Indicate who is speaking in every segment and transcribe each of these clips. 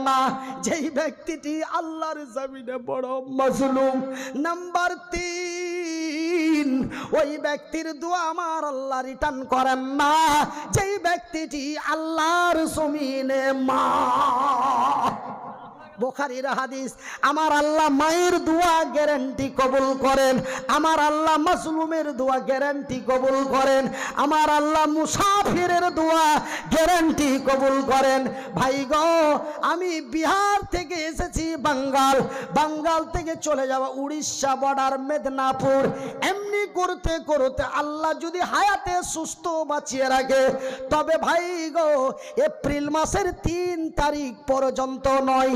Speaker 1: না, যেই ব্যক্তিটি আল্লাহর জমিনে বড় মাজলুম। নাম্বার 3, ওই ব্যক্তির দোয়া আমার আল্লাহ রিটার্ন করেন না, যেই ব্যক্তিটি আল্লাহর জমিনে মা। বুখারীর হাদিস, আমার আল্লাহ মায়ের দোয়া গ্যারান্টি কবুল করেন, আমার আল্লাহ মাজলুমের দোয়া গ্যারান্টি কবুল করেন, আমার আল্লাহ মুসাফিরের দোয়া গ্যারান্টি কবুল করেন। ভাই গো, আমি বিহার থেকে এসেছি বাঙ্গাল, বাঙ্গাল থেকে চলে যাওয়া উড়িষ্যা বর্ডার মেদিনীপুর। এমনি করতে করতে আল্লাহ যদি হায়াতে সুস্থ বাঁচিয়ে রাখে, তবে ভাই গো এপ্রিল মাসের 3 তারিখ পর্যন্ত নয়,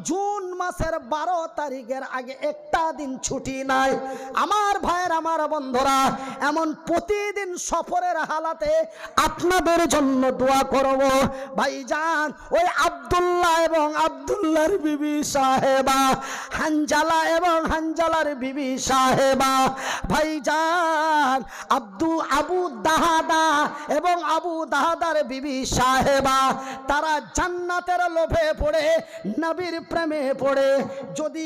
Speaker 1: জুন মাসের 12 তারিখের আগে একটা দিন ছুটি নাই। আমার ভাইয়ের, আমার বন্ধুরা, এমন প্রতিদিন সফরের হালাতে আপনাদের জন্য দোয়া করব। ভাইজান, ওই আব্দুল্লাহ এবং আব্দুল্লাহর বিবি সাহেবা, হানজালা এবং হানজালার বিবি সাহেবা, ভাইজান আবু দাহাদা এবং আবু দাহাদার বিবি সাহেবা, তারা জান্নাতের লোভে পড়ে, নবীর প্রেমে পড়ে যদি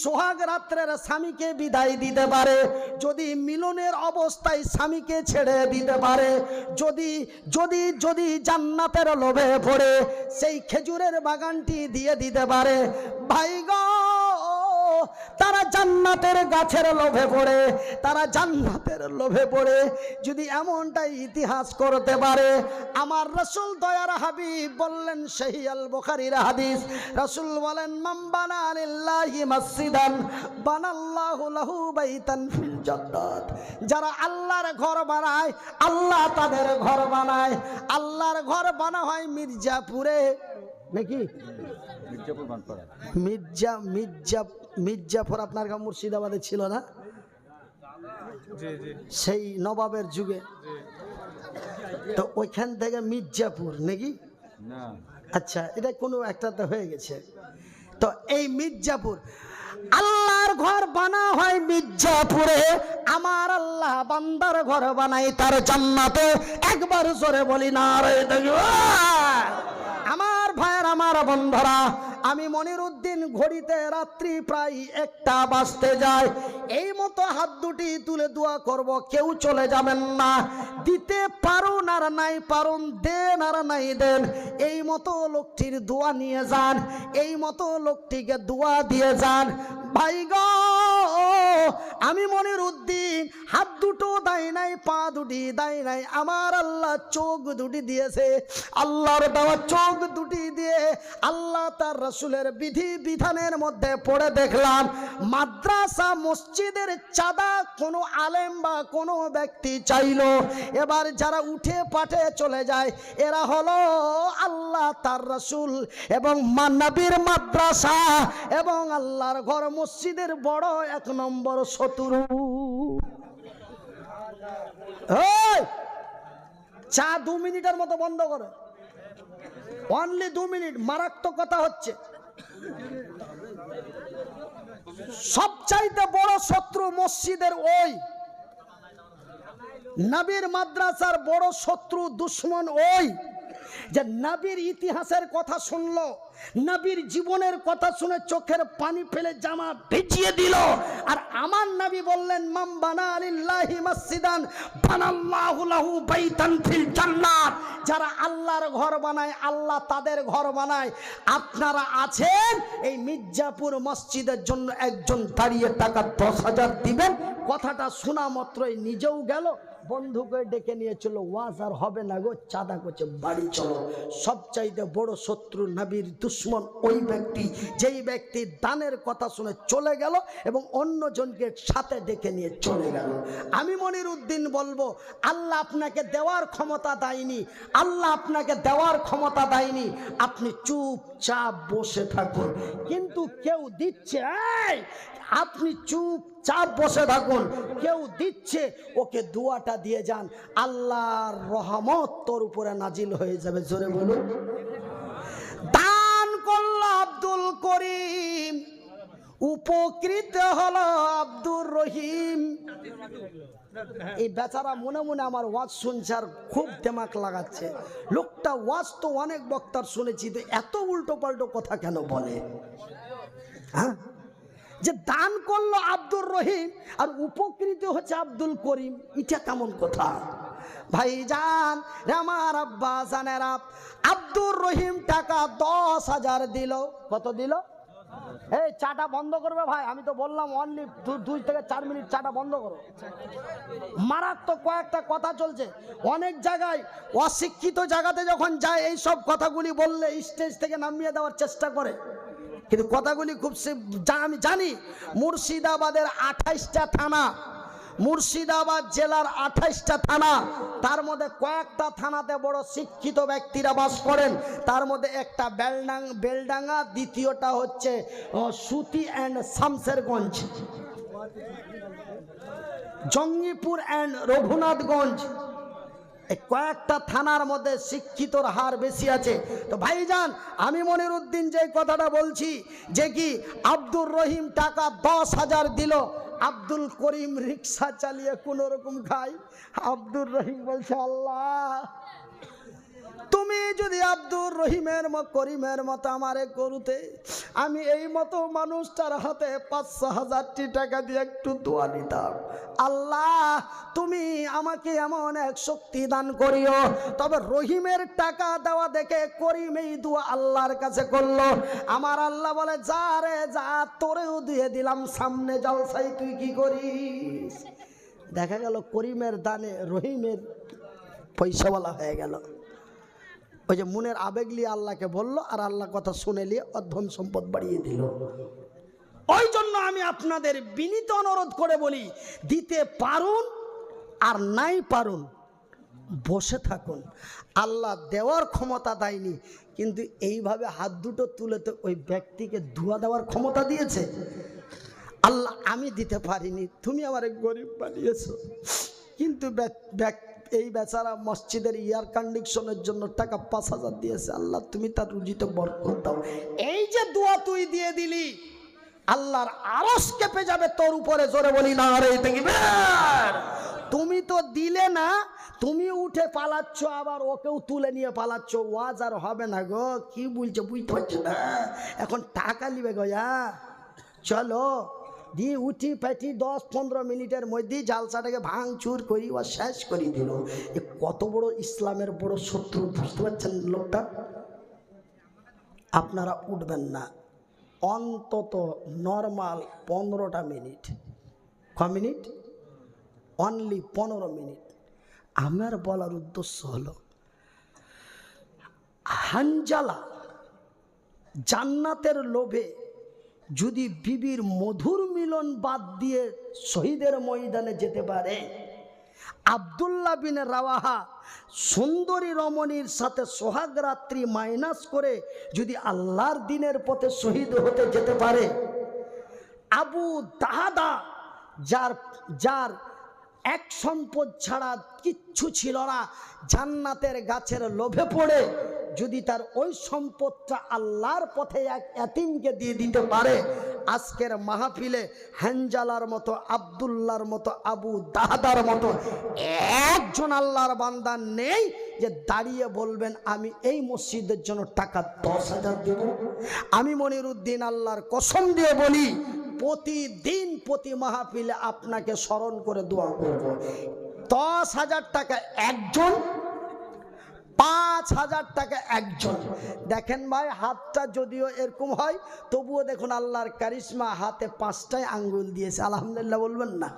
Speaker 1: সোহাগ রাত্রের স্বামীকে বিদায় দিতে পারে, যদি মিলনের অবস্থায় স্বামীকে ছেড়ে দিতে পারে, যদি যদি যদি জান্নাতের লোভে পড়ে সেই খেজুরের বাগানটি দিয়ে দিতে পারে, ভাই গো তারা জান্নাতের গাছের লোভে পড়ে, তারা জান্নাতের লোভে পড়ে যদি এমনটাই ইতিহাস করতে পারে। আমার রাসূল দয়ার হাবিব বললেন, সহিহ আল বুখারীর হাদিস, রাসূল বলেন, মান বানা লিল্লাহি মসজিদান বানাল্লাহু লাহু বাইতান ফিল জান্নাত। যারা আল্লাহর ঘর বানায়, আল্লাহ তাদের ঘর বানায়। আল্লাহর ঘর বানা হয় মির্জাপুরে, নাকি মির্জাপুর আপনার গাঁও মুর্শিদাবাদে ছিল না, সেই নবাবের যুগে, তো ওইখান থেকে মির্জাপুর নাকি? আচ্ছা, এটা কোনো একটাতে হয়ে গেছে। তো এই মির্জাপুর, আল্লাহর ঘর বানা হয় মির্জাপুরে, আমার আল্লাহ বান্দার ঘর বানাই তার জান্নাতে। একবার জোরে বলি না রে তাকবীর। আমার ভাইয়ের, আমার বন্ধুরা, আমি মনিরউদ্দিন ঘড়িতে রাত্রি প্রায় 1টা বাজতে যায়, এই মতো হাত দুটি তুলে দোয়া করব, কেউ চলে যাবেন না। দিতে পারুন আর নাই পারুন, দেন আর নাই দেন, এই মতো লোকটির দোয়া নিয়ে যান, এই মতো লোকটিকে দোয়া দিয়ে যান। ভাই গো, আমি মনিরউদ্দিন হাত দুটো দেয় নাই, পা দুটি দেয় নাই, আমার আল্লাহ চোখ দুটি দিয়েছে। আল্লাহর দেওয়া চোখ দুটি দিয়ে আল্লাহ তার রাসূলের বিধি বিধানের মধ্যে পড়ে দেখলাম, মাদ্রাসা মসজিদের চাঁদা কোনো আলেম বা কোনো ব্যক্তি চাইলো, এবার যারা উঠে পাঠে চলে যায়, এরা হলো আল্লাহ তার রাসূল এবং নবীর মাদ্রাসা এবং আল্লাহর ঘর মসজিদের বড় 1 নম্বর শত্রু। চা 2 মিনিটের মতো বন্ধ করে, অনলি 2 মিনিট, মারাত্মক কথা হচ্ছে। সবচাইতে বড় শত্রু মসজিদের ওই, নবীর মাদ্রাসার বড় শত্রু দুশ্মন ওই যে নবীর ইতিহাসের কথা শুনলো, নবীর জীবনের কথা শুনে চোখের পানি ফেলে জামা ভিজিয়ে দিল। আর আমার নবী বললেন, মান বানা লিল্লাহি মসজিদান বানাল্লাহু লাহু বাইতান ফিল জান্নাত। যারা আল্লাহর ঘর বানায়, আল্লাহ তাদের ঘর বানায়। আপনারা আছেন, এই মির্জাপুর মসজিদের জন্য একজন দাঁড়িয়ে টাকা 10,000 দিবেন। কথাটা শোনা মাত্রই নিজেও গেল, বন্ধুকে ডেকে নিয়ে চলো, ওয়াজ আর হবে না গো, চাঁদা করছে, বাড়ি চলো। সবচাইতে বড় শত্রু নবীর দুশ্মন ওই ব্যক্তি, যেই ব্যক্তি দানের কথা শুনে চলে গেল এবং অন্যজনকে সাথে ডেকে নিয়ে চলে গেল। আমি মনিরউদ্দিন বলবো, আল্লাহ আপনাকে দেওয়ার ক্ষমতা দেয়নি, আল্লাহ আপনাকে দেওয়ার ক্ষমতা দেয়নি, আপনি চুপচাপ বসে থাকুন। কিন্তু কেউ দিচ্ছে, আপনি চুপচাপ বসে থাকুন, কেউ দিচ্ছে, ওকে দোয়াটা দিয়ে যান, আল্লাহর রহমত তোর উপরে নাজিল হয়ে যাবে। জোরে বলুন। দান করল আব্দুল করিম, উপকৃত হলো আব্দুর রহিম। এই বেচারা মনে মনে আমার ওয়াজ শুনছে আর খুব দেমাক লাগাচ্ছে। লোকটা ওয়াজ তো অনেক বক্তার শুনেছি, তো এত উল্টো পাল্টো কথা কেন বলে? হ্যাঁ, যে দান করলো আব্দুর রহিম আর উপকৃত হচ্ছে আব্দুল করিম, এটা কেমন কথা? ভাইজান আমার আব্বা জানেরা, আব্দুর রহিম টাকা 10,000 দিল। কত দিল? এই চাটা বন্ধ করবে ভাই, আমি তো বললাম অনলি 2 থেকে 4 মিনিট, চাটা বন্ধ করো। মারাত্মক কয়েকটা কথা চলছে অনেক জায়গায়। অশিক্ষিত জায়গাতে যখন যায় এই সব কথাগুলি বললে স্টেজ থেকে নামিয়ে দেওয়ার চেষ্টা করে, কিন্তু কথাগুলি খুব আমি জানি। মুর্শিদাবাদের 28টা থানা, মুর্শিদাবাদ জেলার 28টা থানা, তার মধ্যে কয়েকটা থানাতে বড় শিক্ষিত ব্যক্তিরা বাস করেন। তার মধ্যে একটা বেলডাঙ্গা, দ্বিতীয়টা হচ্ছে সুতি অ্যান্ড শামসেরগঞ্জ, জঙ্গিপুর অ্যান্ড রঘুনাথগঞ্জ। কয়েকটা থানার মধ্যে শিক্ষিতর হার বেশি আছে। তো ভাইজান আমি মনিরউদ্দিন যে কথাটা বলছি, যে কি আব্দুর রহিম টাকা 10,000 দিল, আব্দুল করিম রিক্সা চালিয়ে কোন রকম খায়। আব্দুর রহিম বলছে, আল্লাহ তুমি যদি আব্দুর রহিমের করিমের মতো আমারে করতে, আমি এই মতো মানুষটার হাতে 5,000 টাকা দিয়ে একটু দোয়া নিতাম। আল্লাহ তুমি আমাকে এমন এক শক্তি দান করিও। তবে রহিমের টাকা দেওয়া দেখে করিম এই দোয়া আল্লাহর কাছে করলো। আমার আল্লাহ বলে, যা রে যা, তোরেও দিয়ে দিলাম, সামনে জলসাই তুই কি করিস? দেখা গেল করিমের দানে রহিমের পয়সাওয়ালা হয়ে গেল। ওই যে মনের আবেগ নিয়ে আল্লাহকে বলল, আর আল্লাহ কথা শুনে নিয়ে অধন সম্পদ বাড়িয়ে দিল। ওই জন্য আমি আপনাদের বিনীত অনুরোধ করে বলি, দিতে পারুন আর নাই পারুন বসে থাকুন। আল্লাহ দেওয়ার ক্ষমতা দেয়নি, কিন্তু এইভাবে হাত দুটো তুলে তো ওই ব্যক্তিকে ধোয়া দেওয়ার ক্ষমতা দিয়েছে। আল্লাহ আমি দিতে পারিনি, তুমি আমার গরিব বানিয়েছো, কিন্তু এই বেচারা মসজিদের এয়ার কন্ডিশনের জন্য টাকা 5,000 দিয়েছে। আল্লাহ তুমি তার রুজিতে বরকত দাও। এই যে দোয়া তুই দিয়ে দিলি, আল্লাহর আরশ কেঁপে যাবে তোর উপরে। জোরে বলি না রে তাকবীর। তুমি তো দিলে না, তুমি উঠে পালাচ্ছ, আবার ওকেও তুলে নিয়ে পালাচ্ছ। ওয়াজ আর হবে না গো, কি বলছো বুঝতে পারছো না? এখন টাকা নিবে গো, চলো দিয়ে উঠি পেটি 10-15 মিনিটের মধ্যে জালসাটাকে ভাঙচুর করি ও শেষ করে দিল। এ কত বড় ইসলামের বড় শত্রু, বুঝতে পারছেন লোকটা? আপনারা উঠবেন না, অন্তত নর্মাল 15টা মিনিট। ক মিনিট? Only 15 minute. আমার বলার উদ্দেশ্য হলো, হানজালা জান্নাতের লোভে যদি বিবির মধুর মিলন বাদ দিয়ে শহীদের ময়দানে যেতে পারে, আব্দুল্লাহ বিন রাওয়াহা সুন্দরী রমণীর সাথে সোহাগ রাত্রি মাইনাস করে যদি আল্লাহর দিনের পথে শহীদ হতে যেতে পারে, আবু দাহাদা যার এক সম্পদ ছাড়া কিচ্ছু ছিল না, জান্নাতের গাছের লোভে পড়ে যদি তার ওই সম্পদটা আল্লাহর পথে এক এতিমকে দিয়ে দিতে পারে, আজকের মাহফিলে হানজালার মতো, আব্দুল্লাহর মতো, আবু দাহাদার মতো একজন আল্লাহর বান্দা নেই যে দাঁড়িয়ে বলবেন আমি এই মসজিদের জন্য টাকা 10,000 দেব। আমি মনিরউদ্দিন আল্লাহর কসম দিয়ে বলি, প্রতিদিন প্রতি মাহফিলে আপনাকে স্মরণ করে দোয়া করব। 10,000 টাকা একজন, 5,000 টাকা একজন। দেখেন ভাই, হাতটা যদিও এরকম হয়, তবুও দেখুন আল্লাহর কারিশমা, হাতে 5টাই আঙ্গুল দিয়েছে। আলহামদুলিল্লাহ বলবেন না?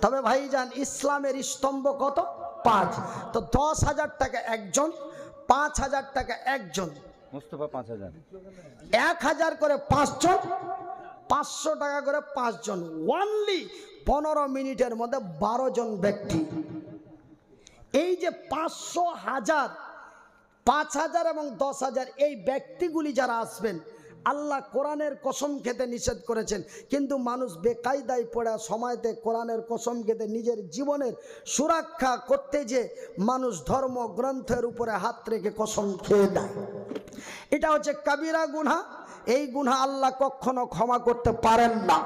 Speaker 1: তবে ভাইজান ইসলামের স্তম্ভ কত? 5। তো 10,000 টাকা একজন, 5,000 টাকা একজন,
Speaker 2: মুস্তাফা 5,000,
Speaker 1: 1,000 করে 5 জন, 500 টাকা করে 5 জন। অনলি 15 মিনিটের মধ্যে 12 জন ব্যক্তি। এই যে 500, 1000, 5,000 এবং 10,000 এই ব্যক্তিগুলি যারা আসবেন, আল্লাহ কোরআনের কসম খেতে নিষেধ করেছেন, কিন্তু মানুষ বেকায়দায় পড়া সময়তে কোরআনের কসম খেতে নিজের জীবনের সুরক্ষা করতে যে মানুষ ধর্ম গ্রন্থের উপরে হাত রেখে কসম খেয়ে দেয়। এটা হচ্ছে কাবিরা গুনাহ। এই গুনাহ আল্লাহ কখনো ক্ষমা করতে পারেন না।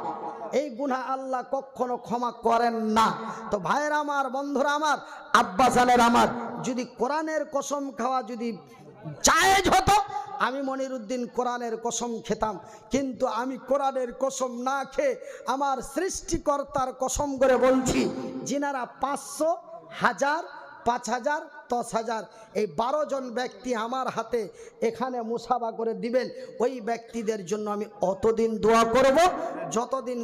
Speaker 1: এই গুনাহ আল্লাহ কখনো ক্ষমা করেন না। তো ভাইয়ের আমার, বন্ধুরা আমার, আব্বাজানের আমার, যদি কোরআনের কসম খাওয়া যদি জায়েজ হতো আমি মনিরুদ্দিন কোরআনের কসম খেতাম, কিন্তু আমি কোরআনের কসম না খেয়ে আমার সৃষ্টিকর্তার কসম করে বলছি, যিনারা 500, 1000, 5000, 10,000 এই 12 জন ব্যক্তি আমার হাতে এখানে মুসাফা করে দিবেন, ওই ব্যক্তিদের জন্য আমি অতদিন দোয়া করব যতদিন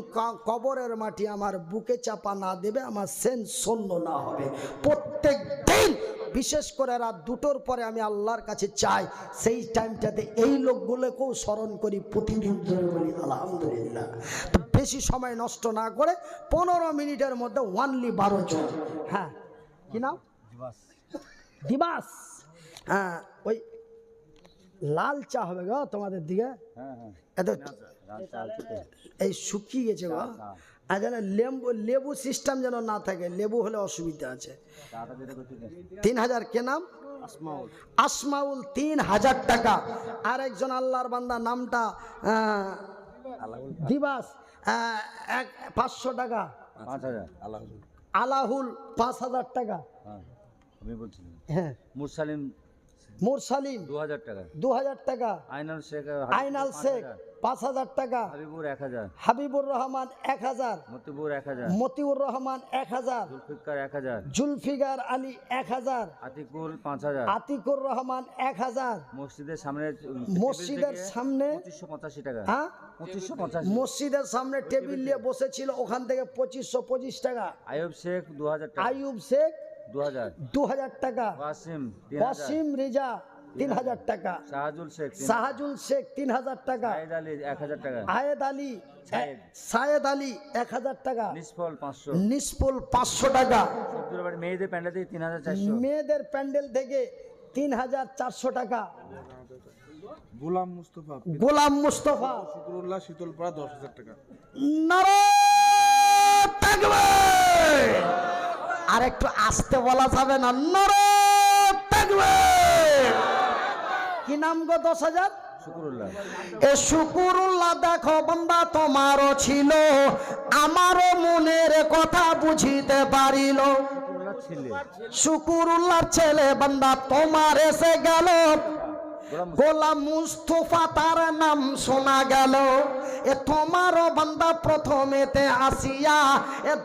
Speaker 1: কবরের মাটি আমার বুকে চাপা না দেবে, আমার সেন্স শূন্য না হবে। প্রত্যেক দিন বিশেষ করে রাত 2টোর পরে আমি আল্লাহর কাছে চাই, সেই টাইমটাতে এই লোকগুলোকেও স্মরণ করি, প্রতিদিন বলি আলহামদুলিল্লাহ। তো বেশি সময় নষ্ট না করে 15 মিনিটের মধ্যে ওনলি 12 জন। হ্যাঁ, কি নাম? দিবাস। হ্যাঁ, ওই লাল চা হবে গো তোমাদের দিকে? এত এই শুকিয়ে গেছে গো। আর যেন লেবু সিস্টেম যেন না থাকে, লেবু হলে অসুবিধা আছে। 3000 কে নাম? আসমাউল, 3000 টাকা। আর একজন আল্লাহর বান্দা নামটা দিবাস, 500 টাকা।
Speaker 2: 5000
Speaker 1: আলাহুল 5000 টাকা।
Speaker 2: আমি বলছি।
Speaker 1: হ্যাঁ, মুরসালিম
Speaker 2: 2000 টাকা।
Speaker 1: 2000 টাকা। আইনাল শেখ 5000 টাকা।
Speaker 2: হাবিবুর 1000।
Speaker 1: হাবিবুর রহমান 1000।
Speaker 2: মতিবুর 1000।
Speaker 1: মতিউর রহমান 1000।
Speaker 2: জুলফিকার 1000।
Speaker 1: জুলফিকার আলী 1000।
Speaker 2: আতিকুল 5000।
Speaker 1: আতিকুর রহমান 1000।
Speaker 2: মসজিদের সামনে
Speaker 1: 2585
Speaker 2: টাকা।
Speaker 1: হ্যাঁ,
Speaker 2: 2585।
Speaker 1: মসজিদের সামনে টেবিল নিয়ে বসেছিল, ওখান থেকে 2525 টাকা।
Speaker 2: আইয়ুব শেখ 2000 টাকা।
Speaker 1: আইয়ুব শেখ
Speaker 2: 2000
Speaker 1: টাকা। ওয়াসিম রেজা 3000 টাকা। শাহজুল শেখ 3000 টাকা। আয়েদ আলী সায়েদ আলী 1000 টাকা। নিসফল 500 টাকা।
Speaker 2: মেয়েদের প্যান্ডেল থেকে 3400।
Speaker 1: মেয়েদের প্যান্ডেল থেকে 3400 টাকা।
Speaker 3: গোলাম মুস্তফা শুকরুল্লাহ শীতলপাড়া 10,000 টাকা।
Speaker 1: নারায়ে তাকবীর। আর একটু আস্তে বলা যাবে না? নারায়ে তাকবীর। কি নাম গো? 10,000
Speaker 2: শুকরুল্লাহ।
Speaker 1: এ শুকরুল্লাহ দেখো বান্দা তোমারও ছিল, আমারও মনের কথা বুঝিতে পারিল। শুকরুল্লাহর ছেলে বান্দা তোমার এসে গেল, গোলাম মুস্তফা তার নাম শোনা গেল। এ তোমারও বান্দা প্রথমেতে আসিয়া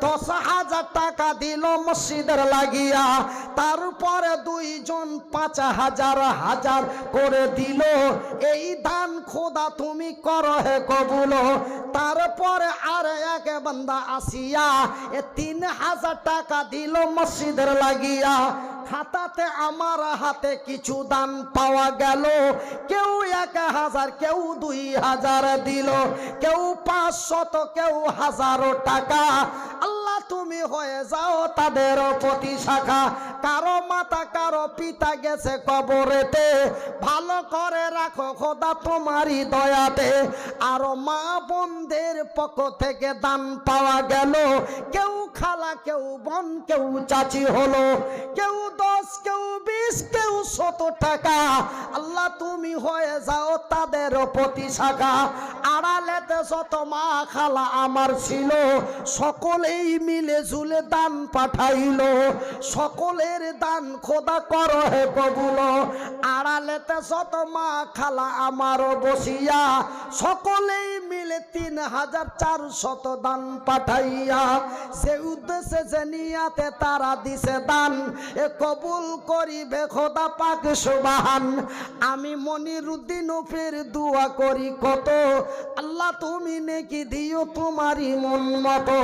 Speaker 1: 10,000 টাকা দিল মসজিদের লাগিয়া, তারপরে 2 জন 5,000 করে দিল। এই দান খোদা তুমি করো হে কবুল। তারপরে আর এক বান্দা আসিয়া 3,000 টাকা দিল মসজিদের লাগিয়া। খাতাতে আমার হাতে কিছু দান পাওয়া গেল, কেউ 1,000, কেউ 2,000 দিল, কেউ 500, কেউ 1000 টাকা। আল্লাহ তুমি হয়ে যাও তাদের প্রতি শাখা। কারো মাতা কারো পিতা গেছে কবরেতে, ভালো করে রাখো খোদা তোমারই দয়াতে। আরো মা বোনদের পক্ষ থেকে দান পাওয়া গেল, কেউ খালা, কেউ বোন, কেউ চাচি হলো, কেউ 10, কেউ 20, কেউ 100 টাকা। আল্লাহ তুমি হয়ে যাও তাদের প্রতি শাখা। আড়ালেতে যত মা খালা আমার ছিল, সকলেই মিলে ঝুলে দান পাঠাইল। সকলের দান খোদা করো হে কবুল। আড়ালেতে যত মা খালা আমার বসিয়া, সকলেই মিলে 3,400 দান পাঠাইয়া। সে উদ্দেশ্যে যে নিয়াতে তারা দিছে দান, এ কবুল করিবে খোদা পাক সুবহান। আমি মনিরুদ্দিন ফের দোয়া করি কত, আল্লাহ তুমি নেকি দিও তোমারই মন মতো।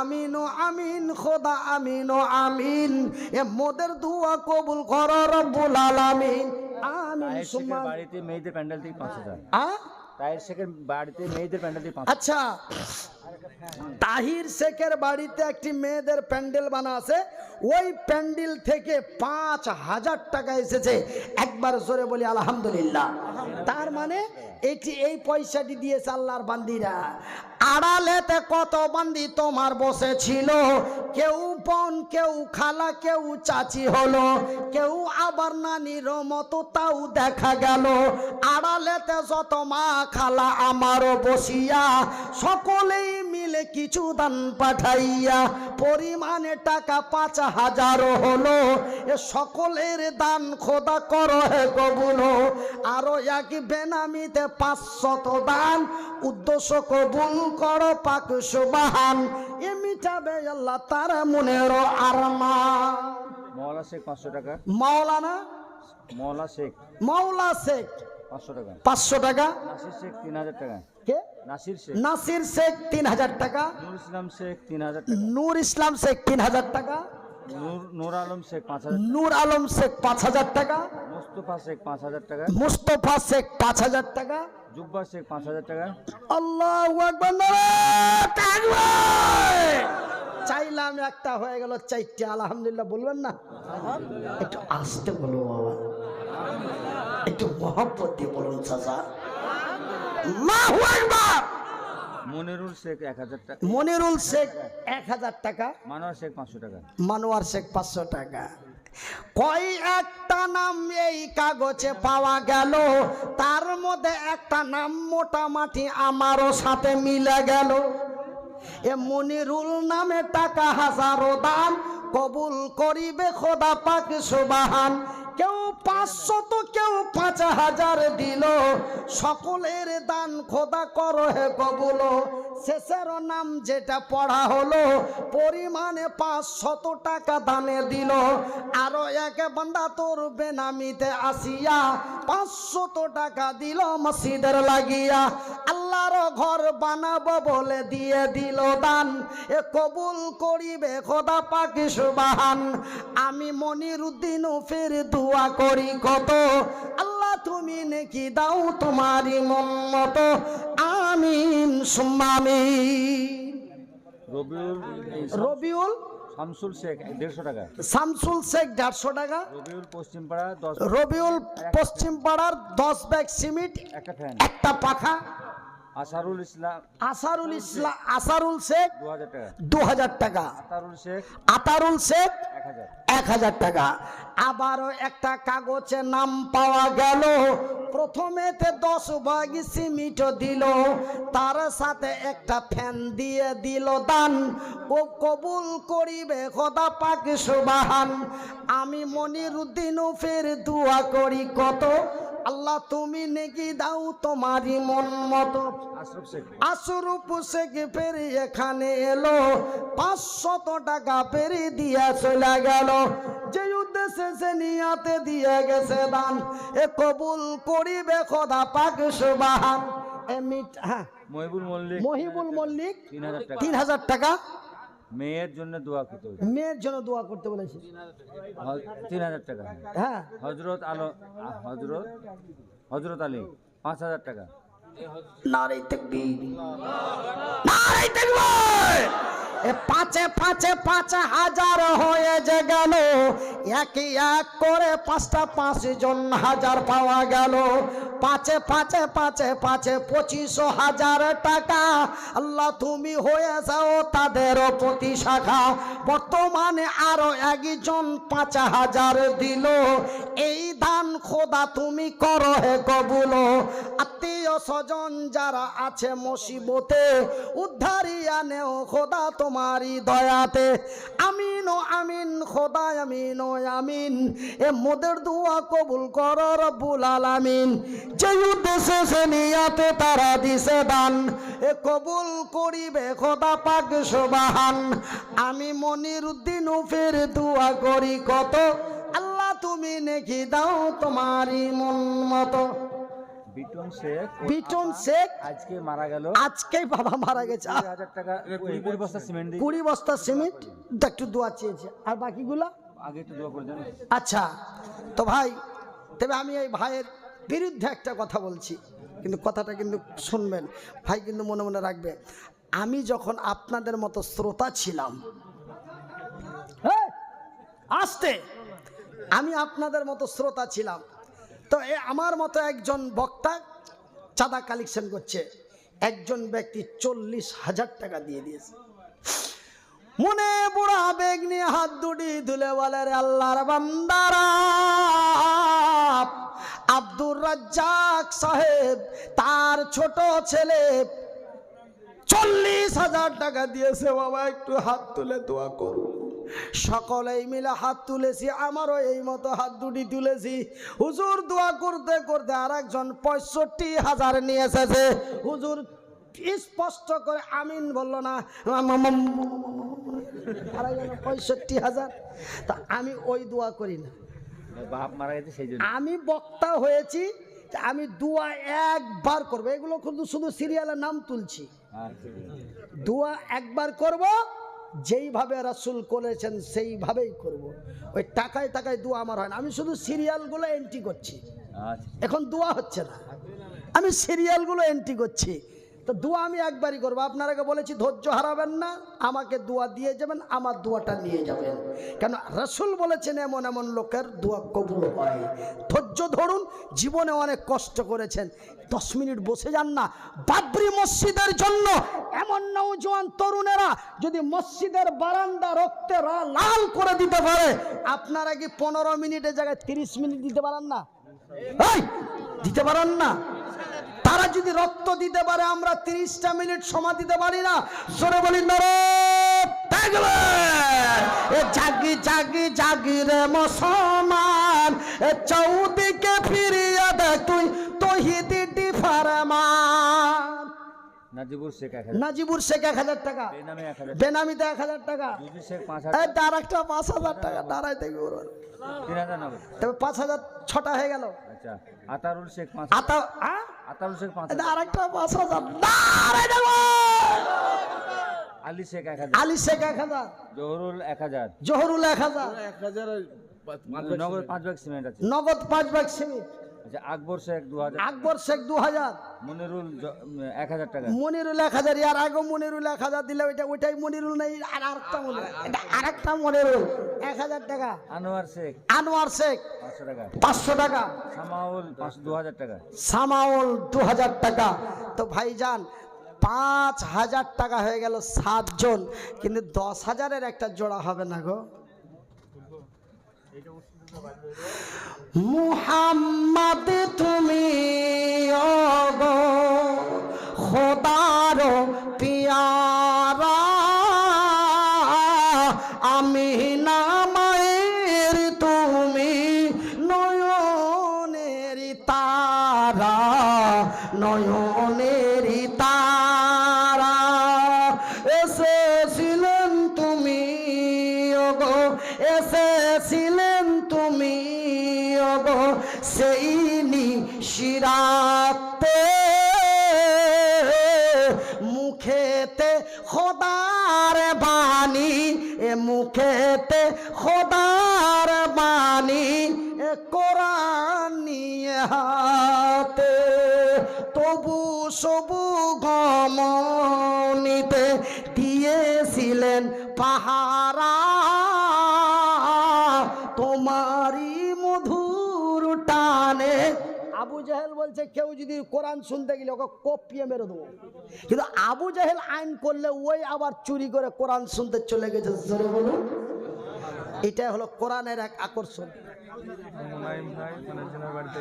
Speaker 1: আমিন ও আমিন খোদা, আমিন ও আমিন। এ মোদের দোয়া কবুল করো রব্বুল আলামিন। আমিন। সুম্মা
Speaker 2: বাড়িতে মেয়েদের প্যান্ডেল থেকে 5,000।
Speaker 1: তাহির
Speaker 2: শেখের বাড়িতে মেয়েদের প্যান্ডেল থেকে 5,000।
Speaker 1: আচ্ছা, তাহির শেখের বাড়িতে একটি মেয়েদের প্যান্ডেল বানা আছে, ওই প্যান্ডেল থেকে 5,000 টাকা এসেছে। একবার জোরে বলি আলহামদুলিল্লাহ। তার মানে এই পয়সাটি দিয়েছে আল্লাহর বান্দিরা। আড়ালেতে কত বান্দি তোমার বসেছিল, কেউ বোন, কেউ খালা, কেউ চাচি হলো, কেউ আবার নানির মতো তাও দেখা গেল। আড়ালেতে যত মা খালা আমারও বসিয়া, সকলেই মিলে কিছু দান পাঠাইয়া পরিমাণে টাকা 5,000 হলো। এ সকলের দান খোদা করো হে কবুল। আরো এক বেনামিতে 500 দান উদ্দেশ্য কবুল করো পাক সুবহান। এ মিটাবে আল্লাহ তার মনের আরমান।
Speaker 2: মওলা শেখ 500 টাকা।
Speaker 1: মাওলানা
Speaker 2: মওলা শেখ
Speaker 1: মাওলা শেখ
Speaker 2: 500 টাকা।
Speaker 1: 500 টাকা।
Speaker 2: নাসির শেখ 3000 টাকা।
Speaker 1: কে?
Speaker 2: নাসির শেখ।
Speaker 1: নাসির শেখ 3000 টাকা।
Speaker 2: নূর ইসলাম শেখ 3000 টাকা।
Speaker 1: নূর ইসলাম শেখ 3000 টাকা।
Speaker 2: নূর আলম শেখ 5000।
Speaker 1: নূর আলম শেখ 5000 টাকা।
Speaker 2: মুস্তফা শেখ 5000 টাকা।
Speaker 1: মুস্তফা শেখ 5000 টাকা।
Speaker 2: জুব্বা শেখ 5000 টাকা।
Speaker 1: আল্লাহু আকবার, নারায়ে তাকবীর। চাইলাম একটা হয়ে গেল 4টে। আলহামদুলিল্লাহ বলবেন না? একটু আস্তে বলো বাবা, একটু মহব্বত দিয়ে বলুন চাচা। আল্লাহু আকবার।
Speaker 2: মনিরুল শেখ 1000 টাকা।
Speaker 1: মনিরুল শেখ 1000 টাকা।
Speaker 2: মানোয়ার শেখ 500 টাকা।
Speaker 1: মানোয়ার শেখ 500 টাকা। কই একটা নাম এই কাগজে পাওয়া গেল, তার মধ্যে একটা নাম মোটামুটি আমারও সাথে মিলে গেল। এ মনিরুল নামে টাকা 1000 দান কবুল করিবে খোদা পাক সুবহান। কেউ 500 তো কেউ 5000 দিল। সকলের দান খোদা করো হে কবুল। শেষের নাম যেটা পড়া হলো পরিমাণে 500 টাকা দানে দিল। আরো এক বান্দা তোর বেনামিতে আসিয়া 500 টাকা দিল মসজিদের লাগিয়া। আল্লাহর ঘর বানাবো বলে দিয়ে দিল দান। এ কবুল করিবে খোদা পাক সুবহান। আমি মনিরুদ্দিন ফের দোয়া করি কত, আল্লাহ তুমি নেকি দাও তোমারই মন মতো। আমিন সুম্মা আমিন। রবিউল
Speaker 2: শামসুল শেখ 150 টাকা।
Speaker 1: শামসুল শেখ 150 টাকা।
Speaker 2: রবিউল পশ্চিমপাড়া 10।
Speaker 1: রবিউল পশ্চিম পাড়ার 10 ব্যাগ সিমেন্ট,
Speaker 2: একটা ফ্যান।
Speaker 1: একটা পাখা।
Speaker 2: আসারুল
Speaker 1: আসারুল শেখ
Speaker 2: 2000 টাকা।
Speaker 1: 2000 টাকা। আতারুল শেখ 1000 টাকা। আবারও একটা কাগজে নাম পাওয়া গেল। প্রথমেতে 10 ভাগ সিমেন্ট দিল, তার সাথে একটা ফ্যান দিয়ে দিল দান। ও কবুল করিবে খোদা পাক সুবহান। আমি মনিরুদ্দিন ফের দোয়া করি কত, আল্লাহ তুমি নেকি দাও তোমারই মন মতো। আশরফ শেখ ফের এখানে এলো, 500 টাকা ফেরি দিয়া চলে গেল। যে উদ্দেশ্যে সে নিয়াতে দিয়ে গেছে দান, এ কবুল করিবে খোদা পাক সুবহান। মহিবুল মল্লিক 3000 টাকা।
Speaker 2: মেয়ের জন্য দোয়া করতে বলেছে।
Speaker 1: মেয়ের জন্য দোয়া করতে বলেছে
Speaker 2: 3000 টাকা।
Speaker 1: হ্যাঁ।
Speaker 2: হযরত আলী 5000 টাকা।
Speaker 1: নারে তাকবীর, নারে তাকবীর। এ 5,000 হয়ে যে গেল, এক এক করে 5টা 5 জন হাজার পাওয়া গেল। 5 25,000 টাকা। আল্লাহ তুমি হয়ে যাও তাদের প্রতি শাখা। বর্তমানে আরো একজন 5,000 দিল। এই দান খোদা তুমি করো হে কবুল। আত্মীয় স্বজন যারা আছে মুসিবতে, উদ্ধারিয়া নেও খোদা তোমারই দয়াতে। আমিন ও আমিন খোদা, আমিন ও আমিন। এ মোদের দোয়া কবুল করো রব্বুল আলামিন। যে উদ্দেশ্যে সে নিয়াতে তারা দিছে দান, এ কবুল করিবে খোদা পাক সুবহান। আমি মনিরুদ্দিন ফের দোয়া করি কত, আল্লাহ তুমি নেকি দাও তোমারই মন মতো। বিটন শেখ
Speaker 2: আজকে মারা গেল।
Speaker 1: আজকেই বাবা মারা গেছে।
Speaker 2: 20,000 টাকা। 20 বস্তা সিমেন্ট।
Speaker 1: 20 বস্তা সিমেন্ট একটু দোয়া চেয়েছে। আর বাকিগুলো
Speaker 2: আগে একটু দোয়া করে দেন।
Speaker 1: আচ্ছা তো ভাই, তবে আমি এই ভাইয়ের বিরুদ্ধে একটা কথা বলছি, কিন্তু কথাটা কিন্তু শুনবেন ভাই, কিন্তু মনে মনে রাখবে। আমি যখন আপনাদের মতো শ্রোতা ছিলাম, আসতে আমি আপনাদের মতো শ্রোতা ছিলাম, তো আমার মতো একজন বক্তা চাঁদা কালেকশন করছে, একজন ব্যক্তি 40,000 টাকা দিয়ে দিয়েছে। মনে বুড়া বেগ নিয়ে হাত দুটি তুলে বলে, রে আল্লাহর বান্দারা, আব্দুর রাজ্জাক সাহেব তার ছোট ছেলে 40,000 টাকা দিয়েছে। বাবা একটু হাত তুলে দোয়া করুন। সকলেই মিলে হাত তুলেছি, আমারও এই মতো হাত দুটি তুলেছি। হুজুর দোয়া করতে করতে আর একজন 65,000 নিয়ে এসেছে। হুজুর স্পষ্ট করে আমিন বলল না, 65,000। তা আমি ওই দোয়া করি না,
Speaker 2: বাপ মারা গেছে সেই জন্য।
Speaker 1: আমি বক্তা হয়েছি, আমি দোয়া একবার করবো। এগুলো কিন্তু শুধু সিরিয়ালের নাম তুলছি। দোয়া একবার করব, যেইভাবে রাসূল করেছেন সেইভাবেই করব। ওই টাকায় টাকায় দোয়া আমার হয় না। আমি শুধু সিরিয়ালগুলো এন্ট্রি করছি, এখন দোয়া হচ্ছে না, আমি সিরিয়ালগুলো এন্ট্রি করছি। তো দোয়া আমি একবারই করবো। আপনারাকে বলেছি ধৈর্য হারাবেন না, আমাকে দোয়া দিয়ে যাবেন, আমার দোয়াটা নিয়ে যাবেন। কেন রাসূল বলেছেন এমন এমন লোকের দোয়া কবুল হয়। ধৈর্য ধরুন, জীবনে অনেক কষ্ট করেছেন, 10 মিনিট বসে যান না। বাবরি মসজিদের জন্য এমন নওজোয়ান তরুণেরা যদি মসজিদের বারান্দা রক্তে লাল করে দিতে পারে, আপনারা কি 15 মিনিটের জায়গায় 30 মিনিট দিতে পারেন না? এই দিতে পারেন না? তারা যদি রক্ত দিতে পারে, আমরা 30টা মিনিট সময় দিতে পারি না? জোরে বলি নারায়ে তাকবীর। এ জাগি জাগি জাগি রে মুসলমান, এ চৌদিকে ফিরিয়ে দেখ তুই তৌহিদি ফরমান।
Speaker 2: নাজিবুর শেখ 1000,
Speaker 1: নাজিবুর শেখ 1000 টাকা,
Speaker 2: বেনামে 1000,
Speaker 1: বেনামিতে 1000 টাকা,
Speaker 2: জুজি শেখ 5000,
Speaker 1: এই তার একটা 5,000 টাকা দাঁড়াই দেখবে ওর।
Speaker 2: 3090।
Speaker 1: তবে 5,000 ছটা হয়ে গেল।
Speaker 2: আচ্ছা, আতারুল শেখ 5, আতারুল শেখ 5,
Speaker 1: আর একটা 5,000 দাঁড়াই দেখো।
Speaker 2: আলী শেখ 1000,
Speaker 1: আলী শেখ 1000,
Speaker 2: জহরুল 1000,
Speaker 1: জহরুল 1000,
Speaker 3: 1000
Speaker 2: নগদ 5 ব্যাগ সিমেন্ট আছে।
Speaker 1: নগদ 5 ব্যাগ সিমেন্ট।
Speaker 2: আচ্ছা, আকবর শেখ 2000,
Speaker 1: আকবর শেখ 2000,
Speaker 2: মনিরুল 1000 টাকা,
Speaker 1: মনিরুল 1000। ইয়ার আগে মনিরুল 1000 দিলে ওইটাই মনিরুল নেই, আর আরেকটা মনিরুল, এটা আরেকটা মনিরুল 1000 টাকা।
Speaker 2: আনোয়ার শেখ
Speaker 1: আনোয়ার শেখ
Speaker 2: 500 টাকা,
Speaker 1: 500 টাকা,
Speaker 2: সামাউল 2000 টাকা,
Speaker 1: সামাউল 2000 টাকা। তো ভাইজান 5,000 টাকা হয়ে গেল 7 জন, কিন্তু 10,000-এর একটা জোড়া হবে না গো। মুহাম্মদ তুমি ওগো খোদার পিয়ারা, আমিনা মায়ের তুমি নয়নের তারা, নয়নের তারা। এসেছিলেন তুমি ওগো, এসেছিলেন তুমি ওগো সেই নিশিরাতে, মুখেতে খোদার বাণী, এ মুখেতে খোদার বাণী, এ কোরআন নিয়ে হাতে। তবু সবু গমনিতে দিয়েছিলেন পাহারা, তোমারই মধুর টানে। আবু জাহেল বলছে কেউ যদি কোরআন শুনতে গেলে ওকে কপিয়ে মেরে দেবো, কিন্তু আবু জাহেল আইন করলে ওই আবার চুরি করে কোরআন শুনতে চলে গেছে। জোরে বলুন, এটা হলো কোরআনের এক আকর্ষণ।
Speaker 3: মুনাইম ভাই ওনার বাড়িতে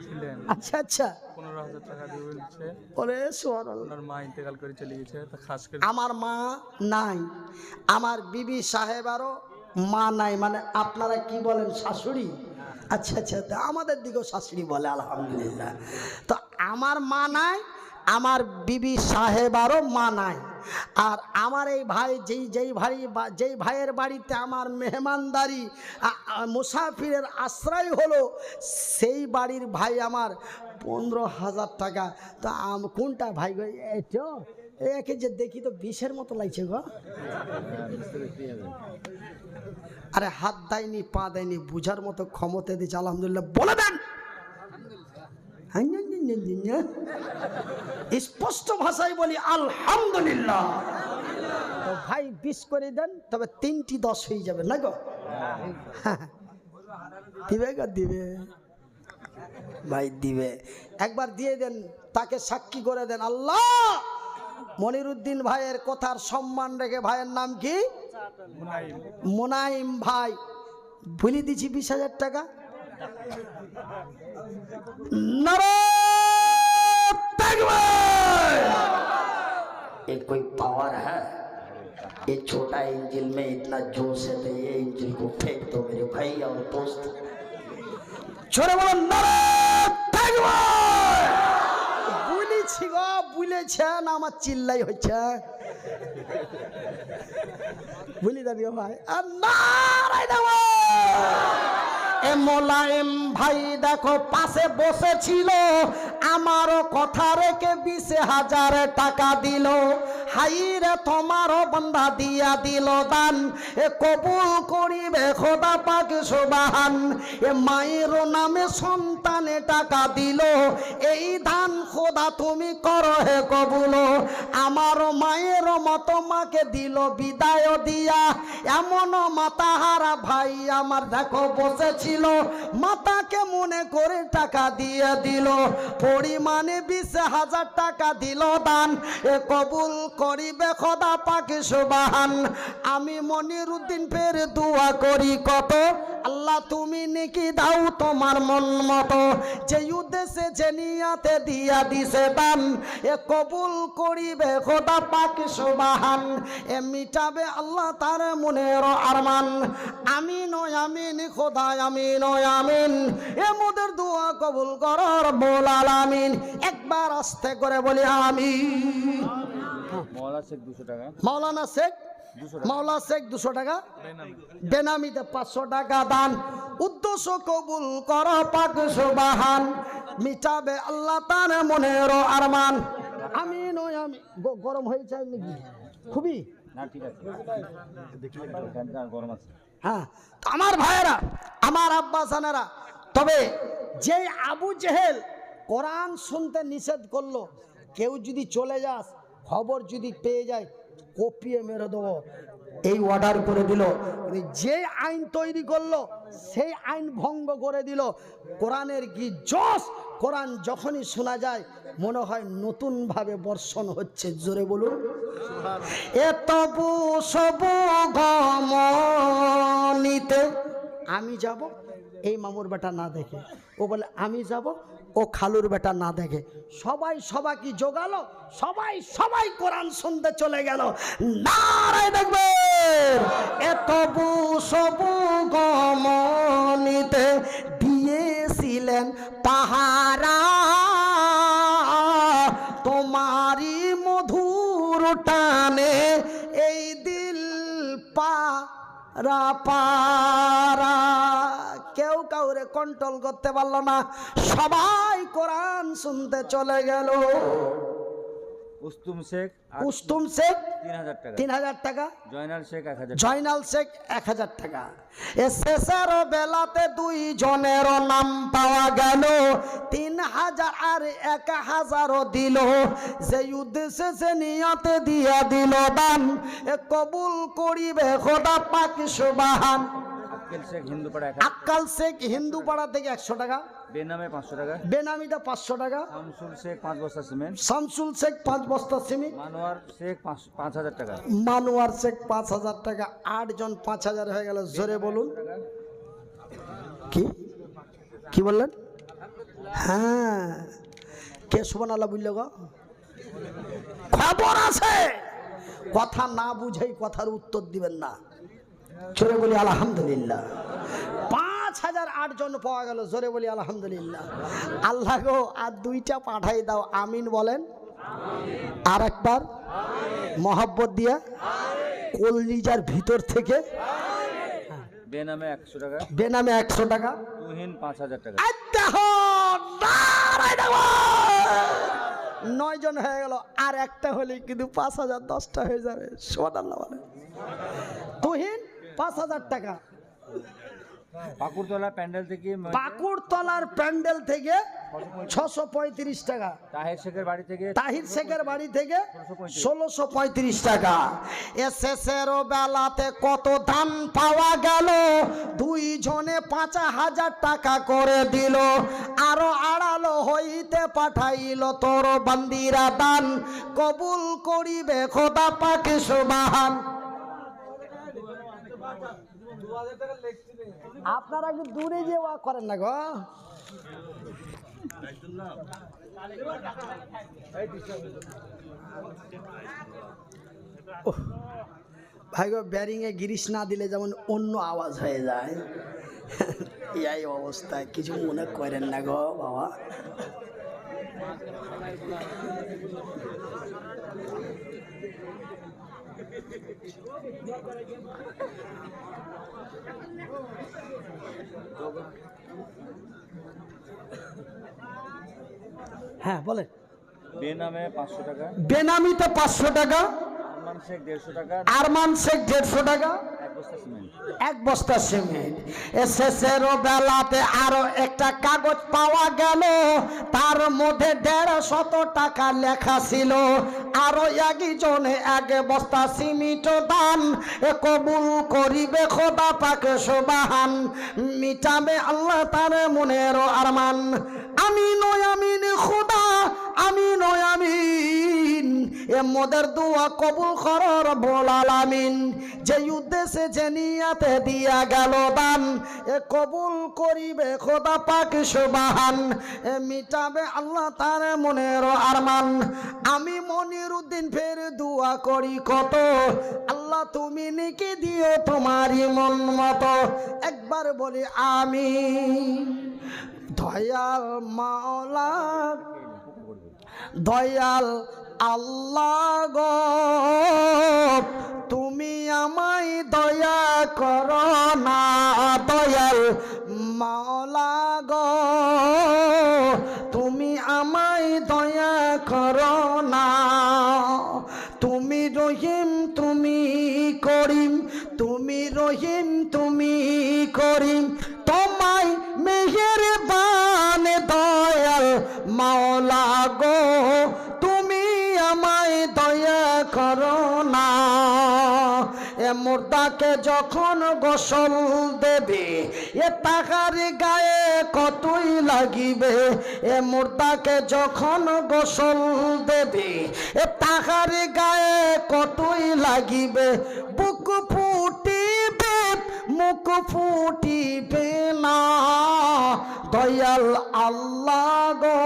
Speaker 3: ছিলেন।
Speaker 1: আচ্ছা আচ্ছা,
Speaker 3: 15,000 টাকা দিয়ে বলছে।
Speaker 1: ওরে সুবহানাল্লাহ।
Speaker 3: ওনার মা ইন্তেকাল করে চলে গেছে, তা খাস করে
Speaker 1: আমার মা নাই, আমার বিবি সাহেবারও মা নাই। মানে আপনারা কি বলেন, শাশুড়ি? আচ্ছা আচ্ছা, তা আমাদের দিকেও শাশুড়ি বলে, আলহামদুলিল্লাহ। তো আমার মা নাই, আমার বিবি সাহেবারও মা নাই। আর আমার এই ভাই যেই ভাইয়ের বাড়িতে আমার মেহমানদারি মুসাফিরের আশ্রয় হলো, সেই বাড়ির ভাই আমার 15,000 টাকা। তা কোনটা ভাই গো? এটা একে যে দেখি তো 20-এর মতো লাগছে গো। আরে হাত দেয়নি, পা দেয়নি, বুঝার মতো ক্ষমতা দিচ্ছে, আলহামদুলিল্লাহ বলে দেন। স্পষ্ট ভাষায় বলি আলহামদুলিল্লাহ। তো ভাই 20 করে দেন, তবে 3টি 10 হয়ে যাবে না গো? দিবে গো, দিবে ভাই, দিবে। একবার দিয়ে দেন, তাকে সাক্ষী করে দেন। আল্লাহ মনিরুদ্দিন ভাইয়ের কথার সম্মান রেখে, ভাইয়ের নাম কি? মুনাইম ভাই, ভুলে দিছি 20,000 টাকা। নারায়ে তাকবীর। এই पावर है। ये छोटा इंजिल में इतना जोश है तो ये इंजिल को फेंक दो मेरे भाई और दोस्त। छोरे बोलो नारे तकबीर। বুলেছি গো বুলেছেন আমার চিল্লাই হচ্ছে বুলি দাবি ভাই আর নারাই দেবো। এ মোলায়েম ভাই দেখো পাশে বসেছিল আমারও কথা রেখে 20,000 টাকা দিল। হাই রে তোমারও বান্দা দিয়া দিল দান এ কবুল করিবে খোদা পাক সুবহান। এ মায়ের নামে সন্তানে টাকা দিল এই দান খোদা তুমি করো হে কবুল। আমার মায়ের মতো মাকে দিল বিদায় দিয়া এমন মাতাহারা ভাই আমার দেখো বসেছিল মাতাকে মনে করে টাকা দিয়ে দিল পরিমাণে 20,000 টাকা দিল দান এ কবুল করিবে খোদা পাক সুবহান। আমি মনিরউদ্দিন ফের দোয়া করি কত আল্লাহ তুমি নেকি দাও তোমার মন মতো যে উদ্দেশ্যে যে নিয়াতে দিয়া দিছে দান এ কবুল করিবে খোদা পাক সুবহান। এ মিটাবে আল্লাহ তার মনের আরমান। আমিন ও আমিন খোদা আমিন ও আমিন। এ মোদের দোয়া কবুল করো রব্বুল আলামিন। একবার আস্তে করে বলি আমিন।
Speaker 2: মওলানা শেখ 200 টাকা।
Speaker 1: মাওলানা শেখ 200 টাকা বেনামিতে 500 টাকা দান উদ্দেশ্য কবুল করো পাক সুবহান। মিটাবে আল্লাহ তার মনের আরমান। আমিন ও আমিন। গরম হয়ে যায় নাকি খুবই?
Speaker 2: না ঠিক আছে দেখি গরম আছে।
Speaker 1: হ্যাঁ তো আমার ভাইয়েরা আমার আব্বাসানেরা তবে যে আবু জেহেল কোরআন শুনতে নিষেধ করলো কেউ যদি চলে যাস খবর যদি পেয়ে যায় কপিয়ে মেরে দেবো এই অর্ডার করে দিল। যে আইন তৈরি করলো সেই আইন ভঙ্গ করে দিল। কোরআনের কি জোশ! কোরআন যখনই শোনা যায় মনে হয় নতুনভাবে বর্ষণ হচ্ছে। জোরে বলুন এ তবু সবু গমনিতে আমি যাব এই মামুর বেটা না দেখে ও বলে আমি যাব ও খালুর বেটা না দেখে সবাই সবাইকে জোগালো সবাই কোরআন শুনতে চলে গেল। নারায় দেখবে এ তবু সবু গমনিতে দিয়েছিলেন পাহারা তোমারি মধুর টানে এই দিল পারা পারা কেউ কাউরে কন্ট্রোল করতে পারলো না সবাই কোরআন শুনতে চলে গেল।
Speaker 2: উস্তুম শেখ
Speaker 1: 3000 টাকা।
Speaker 2: জয়নাল শেখ 1000
Speaker 1: জয়নাল শেখ 1000 টাকা। এ শেষের বেলাতে 2 জনের নাম পাওয়া গেল 3000 আর 1000 দিল যে উদ্দেশ্যে সে নিয়তে দিয়া দিল দান এ কবুল করিবে খোদা পাক সুবহান।
Speaker 2: আক্কেল শেখ হিন্দুপাড়া
Speaker 1: আক্কাল শেখ হিন্দুপাড়া থেকে 100 টাকা।
Speaker 2: বেনামে 500 টাকা।
Speaker 1: বেনামিতে 500 টাকা।
Speaker 2: শামসুল শেখ 5 বস্তা সিমেন্ট।
Speaker 1: শামসুল শেখ 5 বস্তা সিমেন্ট।
Speaker 2: মানোয়ার শেখ 5000 টাকা।
Speaker 1: মানোয়ার শেখ 5000 টাকা। 8 জন 5000 হয়ে গেল। জোরে বলুন কি বললেন? হ্যাঁ কে সুবহানাল্লাহ বলল গো? খবর আছে কথা না বুঝেই কথার উত্তর দিবেন না। জোরে বলি আলহামদুলিল্লাহ। 5000 8 জন পাওয়া গেল। জোরে বলি আলহামদুলিল্লাহ। আল্লাহ গো আর 2টা পাঠাই দাও আমিন বলেন আর একবার মহব্বত দিয়ে কলজিজার ভিতর থেকে।
Speaker 2: বেনামে 100 টাকা।
Speaker 1: বেনামে 100 টাকা।
Speaker 2: তুহিন 5000 টাকা।
Speaker 1: 9 জন হয়ে গেল। আর একটা হলে কিন্তু 5000 10টা হয়ে যাবে। সুবহানাল্লাহ বলে। তুহিন 5000 টাকা।
Speaker 2: পাকুড়তলা প্যান্ডেল থেকে
Speaker 1: পাকুড়তলার প্যান্ডেল থেকে 635 টাকা।
Speaker 2: তাহির শেখের বাড়ি থেকে
Speaker 1: 1635 টাকা। এসএসের বেলাতে কত দান পাওয়া গেল 2 জনে 5000 টাকা করে দিল আরো আড়ালো হইতে পাঠাইল তোর বান্দিরা দান কবুল করিবে খোদা পাক সুবহান। আপনারা একটু দূরে যে ওয়া করেন না গো। ভাই গো, ব্যারিংয়ে গিরিশ না দিলে যেমন অন্য আওয়াজ হয়ে যায়, এই অবস্থায় কিছু মনে করেন না গো বাবা। হ্যাঁ বলেন।
Speaker 2: বেনামে 500 টাকা,
Speaker 1: বেনামিতে 500 টাকা,
Speaker 2: আরমান শেখ 150 টাকা,
Speaker 1: আরমান শেখ 150 টাকা,
Speaker 2: 1 বস্তা সিমেন্ট।
Speaker 1: 1 বস্তা সিমেন্ট। শেষের বেলাতে আরো একটা কাগজ পাওয়া গেল, তার মধ্যে 150 টাকা লেখা ছিল। আরো একজনে 1 বস্তা সিমেন্ট দান কবুল করিবে খোদা পাক সুবহান, মিটাবে আল্লাহ তার মনের আরমান। আমিন ও আমিন খোদা, আমিন ও আমিন। এ মোদের দোয়া কবুল করো রব্বুল আলামিন। যে উদ্দেশ্যে যে নিয়াতে দিয়া গেল দান, এ কবুল করিবে খোদা পাক সুবহান, এ মিটাবে আল্লাহ তার মনের আরমান। আমি মনির উদ্দিন ফের দোয়া করি কত, আল্লাহ তুমি নেকি দিও তোমারই মন মতো। একবার বলি আমিন। দয়াল মাওলা, দয়াল আল্লাহ গো, তুমি আমায় দয়া করো না। দয়াল মাওলা গো, তুমি আমায় দয়া করো না। তুমি রহিম তুমি করিম, তুমি রহিম তুমি করিম, তোমায় মেহেরবান দয়াল মাওলা গো, তুমি আমায় দয়া করো না। এ মুর্দাকে যখন গোসল দেবে, এ তাহার গায়ে কতই লাগিবে। এ মুর্দাকে যখন গোসল দেবে, এ তাহার গায়ে কতই লাগিবে। বুক ফুটিবে মুখ ফুটিবে না। দয়াল আল্লাহ গো,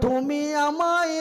Speaker 1: তুমি আমায়